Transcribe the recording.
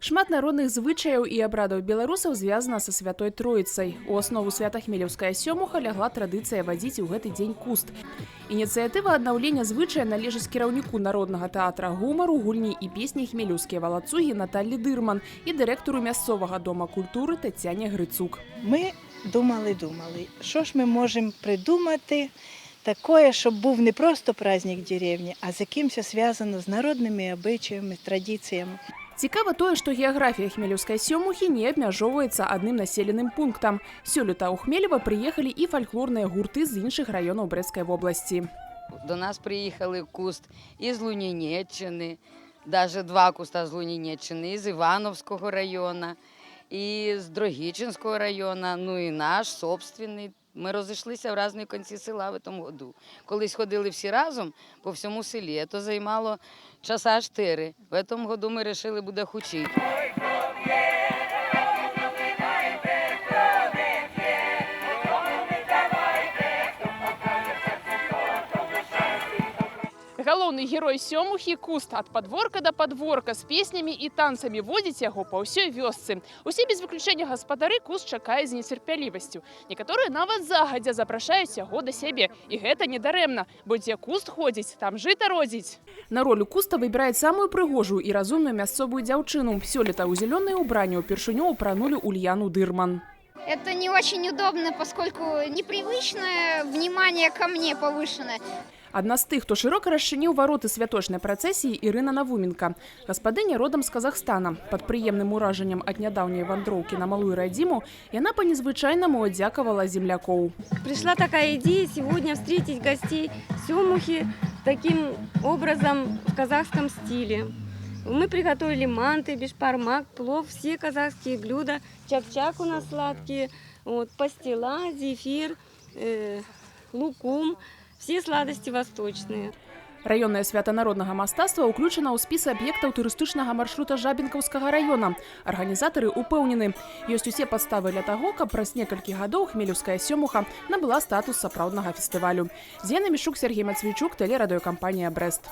Шмат народных звычаяў і абрадаў беларусаў звязана са святой Троіцай. У аснову свята-хмелеўская сёмуха лягла традыцыя вадзіць у гэты дзень куст. Ініцыятыва аднаўлення звычая належыць кіраўніку народнага тэатра гумару, гульні і песні хмелеўскія валацугі Наталлі Дырман і дырэктару мясцовага дома культуры Тетяне Грицук. Ми думали, що ж ми можемо придумати такое, щоб був не просто праздник деревні, а з якимось зв'язано з народними обичаями, традиціями. Цікава тое, што геаграфія хмелеўскай сёмухі не абмяжоўваецца адным населеным пунктам. Сёлета ў Хмелева прыехалі і фальклорныя гурты з іншых раёнаў Брэсцкай вобласці. До нас приїхали куст із Лунінеччини, навіть два куста з Лунінеччини, з Івановського району, і з Дрогічинського району, ну і наш, собственний. Ми розійшлися в різні кінці села в цьому году. Колись ходили всі разом по всьому селі, це займало часа 4. В цьому году ми вирішили, буде хучити. Галоўны герой сёмухі куст ад падворка да падворка з песнямі і танцамі водзіць яго па ўсёй вёсцы. Усе без выключэння гаспадары куст чакае з нецярпялівасцю. Некаторыя нават загадзя запрашаюць яго да сябе. І гэта не дарэмна, бо дзе куст ходзіць, там жыта родзіць. На ролю куста выбіраюць самую прыгожую і разумную мясцовую дзяўчыну. Сёлета ў зелёнае ўбранне ўпершыню ўпранулі Ульяну Дырман. Это не очень удобно, поскольку непривычное внимание ко мне повышенное. Адна з тых, хто шырока расчыніў вароты святочнай працэсіі, Ірына Навуменка. Гаспадыня родам з Казахстана. Пад прыемным уражаннем ад нядаўняй вандроўкі на Малую Радзіму яна па-незвычайнаму адзякавала землякоў. Пришла такая идея сегодня встретить гостей сёмухи таким образом в казахском стиле. Мы приготовили манты, бешпармак, плов, все казахские блюда. Чак-чак у нас сладкие, вот, пастила, зефир, лукум. Все сладости восточные. Раённае свята народнага мастацтва ўключана ў спіс аб'ектаў турыстычнага маршрута Жабінкаўскага раёна. Арганізатары ўпэўнены, ёсць усе падставы для таго, каб праз некалькі гадоў хмелеўская сёмуха набыла статус сапраўднага фестывалю. Зіна Мішук, Сергей Мацвейчук, тэлерадыёкампанія «Брэст».